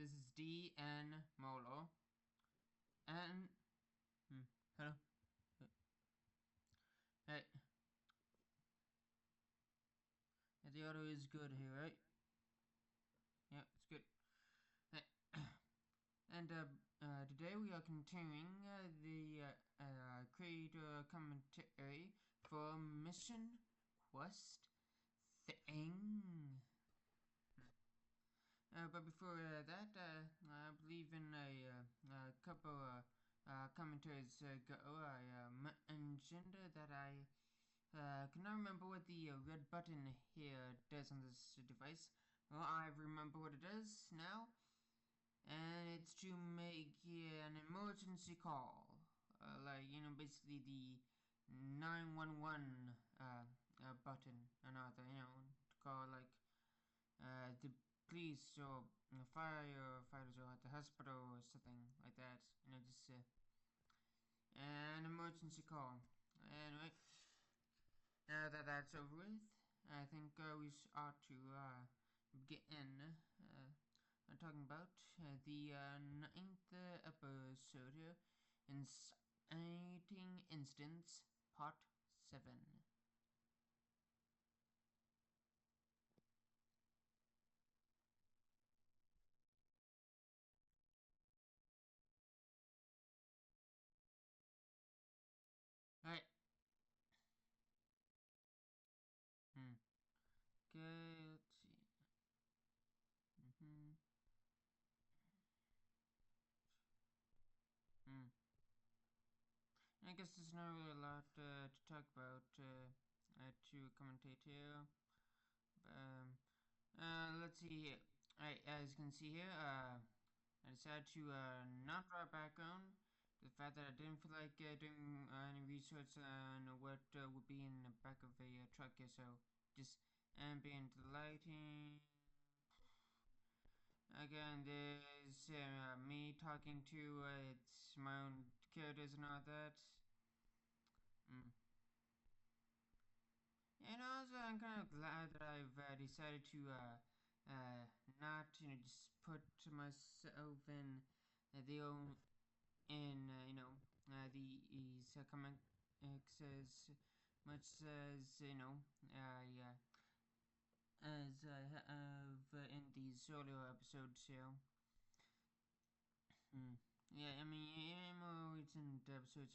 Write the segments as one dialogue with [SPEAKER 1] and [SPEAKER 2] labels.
[SPEAKER 1] This is DN Molo. And hello. Hey, the audio is good here, right? Yeah, it's good. Hey. And today we are continuing the creator commentary for Mission Quest Thing. But before that, I believe in a couple commentaries ago, I mentioned that I cannot remember what the red button here does on this device. Well, I remember what it does now, and it's to make an emergency call. Basically the 911 button and other, to call the police or firefighters or at the hospital or something like that. Just an emergency call. Anyway, now that that's over with, I think we ought to begin talking about the ninth episode here, Inciting Instance, Part 7. Alright. Okay, let's see. I guess there's not really a lot to talk about to commentate here. Let's see. Alright, as you can see here, I decided to not draw a background. The fact that I didn't feel like doing any research on what would be in the back of a truck here, so just ambient lighting. Again, there's me talking to it's my own characters and all that. And also, I'm kind of glad that I've decided to not, just put myself in the own in these comics as much as as I have in these solo episodes. So, yeah, I mean, more recent episodes, it's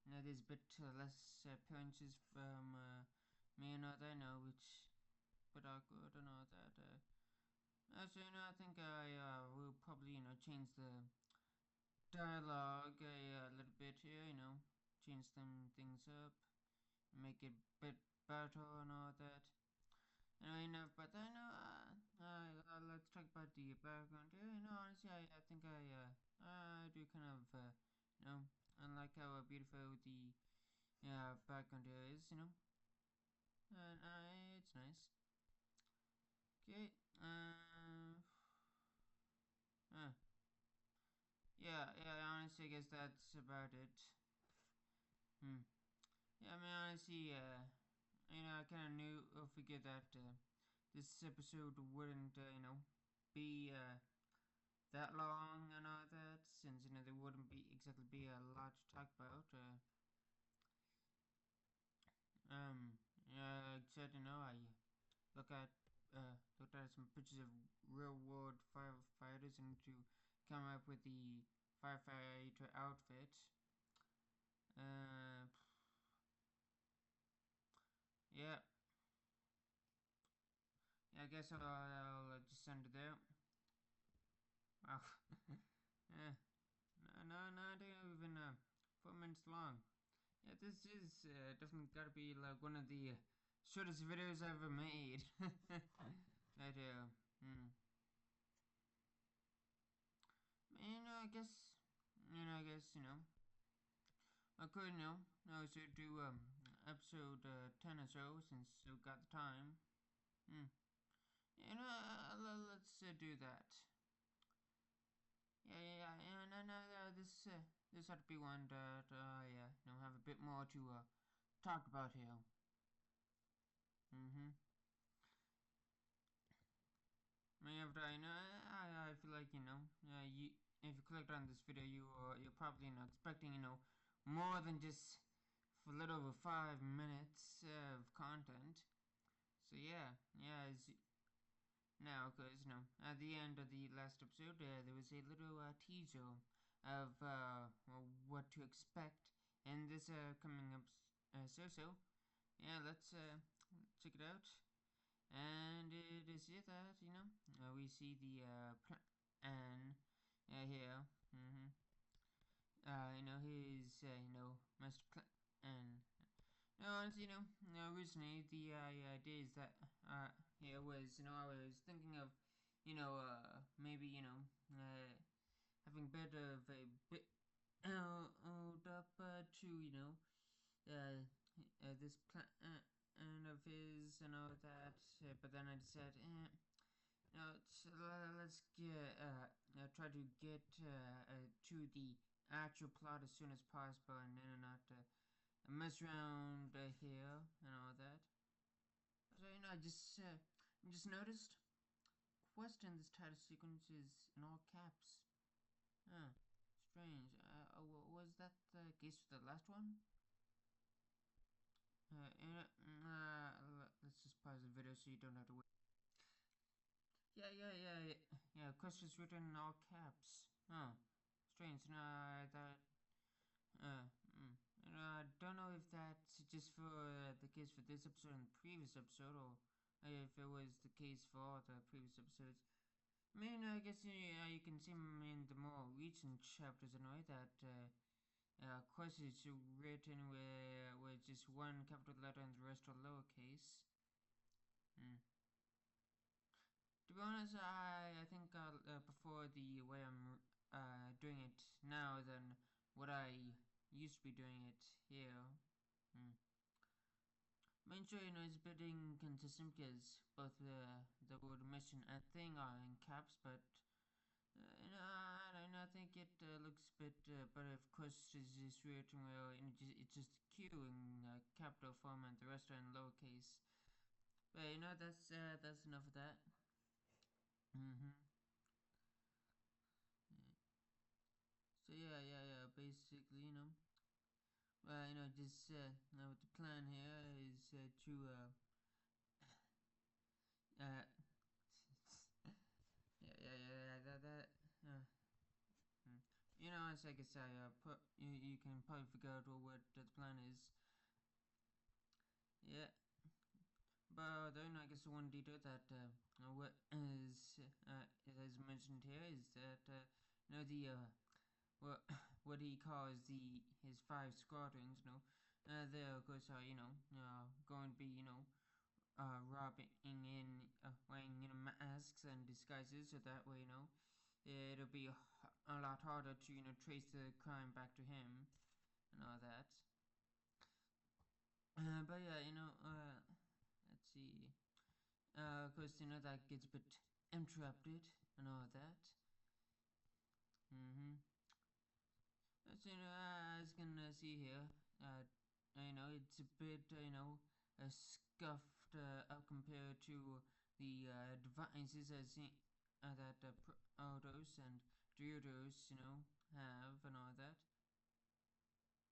[SPEAKER 1] there's a bit less appearances from me and other, which bit awkward and all that. So, I think I will probably, change the dialogue a little bit here, change some things up, make it a bit better and all that. Anyway, enough about that. Let's talk about the background here. Honestly, I think I do kind of, I like how beautiful the background here is, and it's nice. Okay, yeah, honestly, I guess that's about it. Yeah, I mean, honestly, I kind of knew or figured that this episode wouldn't, be that long and all that, since there wouldn't be a lot to talk about. Yeah, except I look at looked at some pictures of real world firefighters and to come up with the firefighter outfit. Uh, yeah, I guess I'll just send it there. Wow. Yeah. Not even 4 minutes long. Yeah, this is definitely gotta be like one of the shortest videos I've ever made. Right here. I guess, I could, I should do episode 10 or so since we've got the time. Let's do that. Yeah, no, this ought to be one that have a bit more to talk about here. yeah, but I know, I feel like, you, if you clicked on this video, you're probably, expecting, more than just for a little over 5 minutes of content. So yeah, now, because, at the end of the last episode, there was a little teaser of what to expect in this coming up so yeah, let's check it out. And it is here that, we see the plan here. His, master plan. No, honestly, originally the idea is that here was, I was thinking of, maybe, having a bit of a bit hold up to, this plan of his and all that. But then I decided, let's get try to get to the actual plot as soon as possible, and then not mess around here and all that. So I just noticed question this title sequence is in all caps. Huh, strange. Was that the case for the last one? Let's just pause the video so you don't have to wait. Yeah. Questions written in all caps. Huh. Strange. No, that. Uh, mm. I don't know if that's just for the case for this episode and the previous episode, or if it was the case for all the previous episodes. I mean, I guess you can see in the more recent chapters in a way that questions written with just one capital letter and the rest are lowercase. Mm. To be honest, I think I'll prefer the way I'm doing it now than what I used to be doing it here. Mm. Main sure it's a bit inconsistent because both the word mission and thing are in caps, but I think it looks a bit better if Quest is just written well, and it's just Q in capital form and the rest are in lowercase. But that's enough of that. Mm-hmm. So yeah. Basically, just what the plan here is to uh, yeah, that hmm. As I guess you can probably figure out what the plan is. Yeah, but then I guess one detail that what is mentioned here is that the what what he calls his 5 squadrons, they of course are going to be robbing in wearing masks and disguises, so that way it'll be a lot harder to trace the crime back to him and all that. But yeah, let's see. Of course, that gets a bit interrupted and all that. Mm-hmm. So, as you can see here, it's a bit, scuffed up compared to the devices that Protoss and Gyarados, have and all that.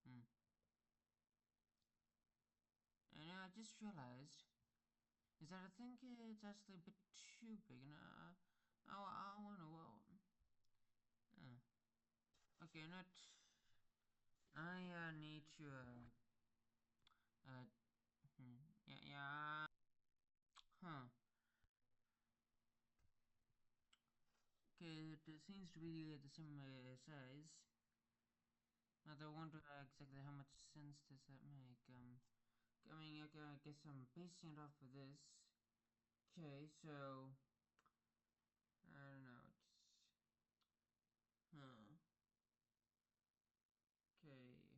[SPEAKER 1] Hmm. And I just realized is that I think it's actually a bit too big, and I wanna okay, not. I need to yeah. Huh. Okay, it seems to be the same size. Now I wonder exactly how much sense does that make. Okay, I guess I'm basing it off of this. Okay, so I don't know. Huh. Okay.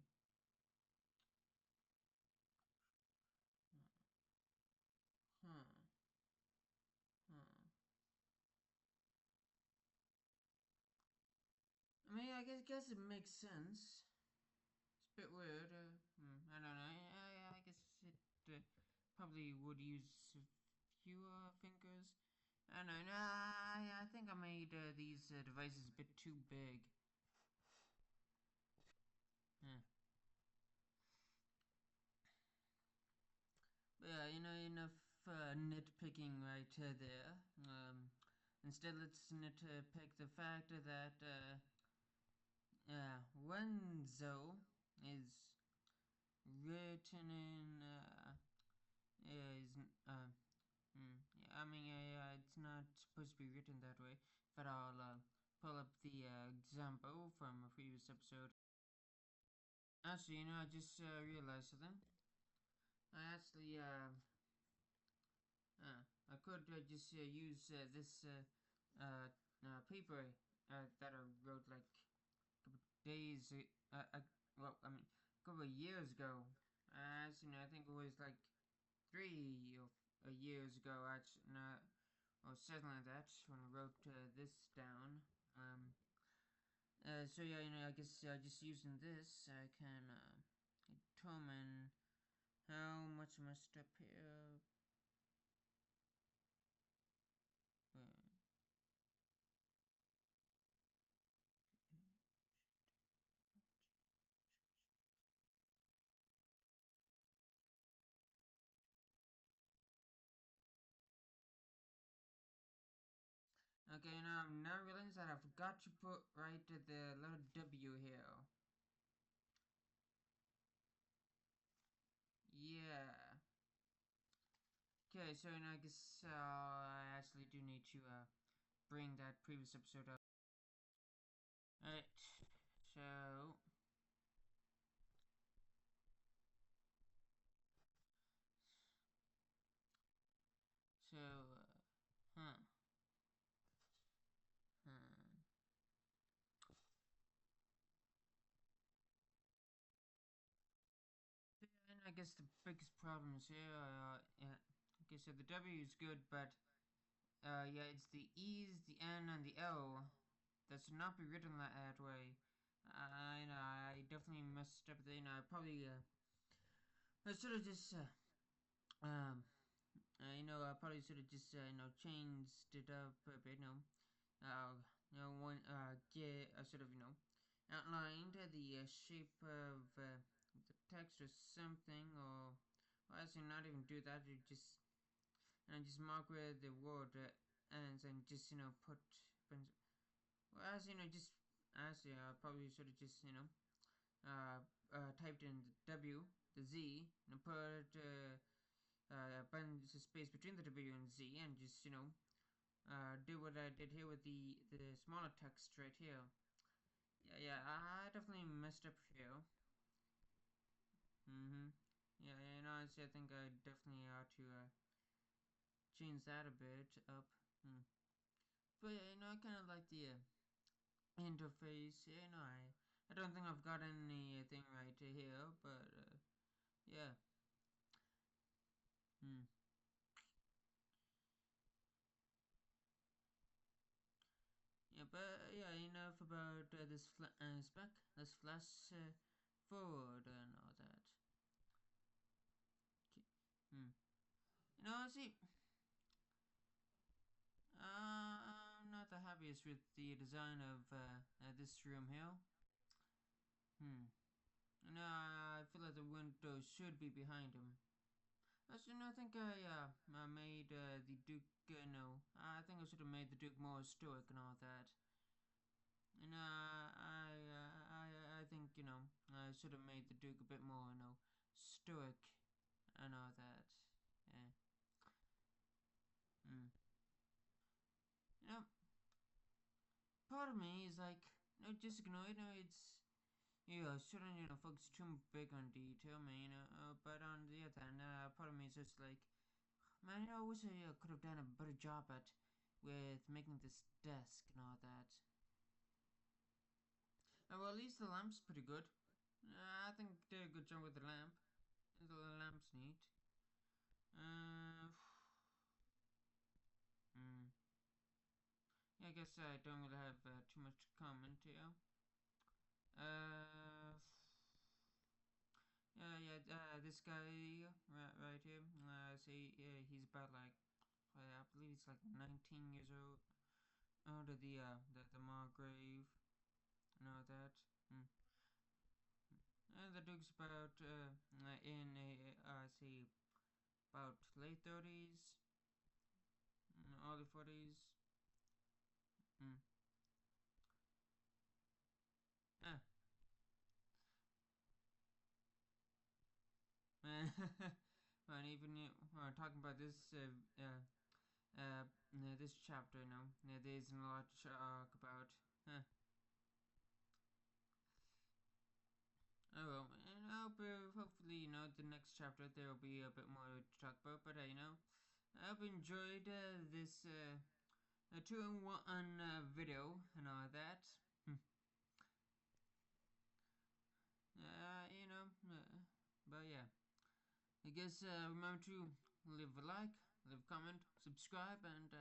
[SPEAKER 1] Huh. Huh. I mean, I guess it makes sense. It's a bit weird. I don't know. I guess it probably would use fewer fingers I don't know. I think I made these devices a bit too big. Yeah. But yeah, enough nitpicking right there. Instead, let's nitpick the fact that Wenzo is written in is yeah, I mean it's not supposed to be written that way. But I'll pull up the example from a previous episode. Actually, I just realized something. I actually I could just use this paper that I wrote like a couple days, well, I mean, a couple of years ago. As I think it was like 3 years ago, actually, or something like that, when I wrote this down. So yeah, I guess just using this, I can determine how much I messed up here. Uh, Okay, now I'm now realizing that I forgot to put right the little W here. Yeah. Okay, so I guess I actually do need to bring that previous episode up. Alright, so huh, hmm. And I guess the biggest problem is here. Yeah. Okay, so the W is good, but yeah, it's the E's, the N, and the L that should not be written that way. I definitely messed up there. I probably I should have just I probably should have just changed it up a bit. One get I should have outlined the shape of the text or something, or actually not even do that. You just mark where the word ends and just put. Well, as just actually I probably should have just typed in the W, the Z, and put a bunch of space between the W and Z, and just do what I did here with the smaller text right here. Yeah, I definitely messed up here. Yeah, honestly, I think I definitely ought to change that a bit up. But yeah, I kind of like the interface. I don't think I've got anything right here, but yeah. Hmm. Yeah, but yeah, enough about this spec. Let's flash forward and all that. Hmm. See, I'm not the happiest with the design of this room here. Hmm. I feel like the window should be behind him. Actually, no, I think I made the Duke, no. I think I should have made the Duke more stoic and all that. I think, I should have made the Duke a bit more, stoic and all that. Yeah. Mm. You know, part of me is like, just ignore it. It's shouldn't focus too big on detail, man. But on the other hand, part of me is just like, man, I wish I could have done a better job at with making this desk and all that. Well, at least the lamp's pretty good. I think they did a good job with the lamp. The lamp's neat. Uh, hmm. Yeah, I guess I don't really have too much to comment here. Uh, this guy right here. See, he's about like, I believe he's like 19 years old. Out of the Margrave and all that. Mm. The Duke's about in a say about late 30s, early 40s. Mm. Ah. And even talking about this this chapter, there isn't a lot to talk about. Huh. Oh well, and I hope hopefully the next chapter there will be a bit more to talk about. But I hope you enjoyed this a 2-in-1 video and all that. You know, but yeah, I guess remember to leave a like, leave a comment, subscribe, and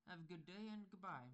[SPEAKER 1] have a good day and goodbye.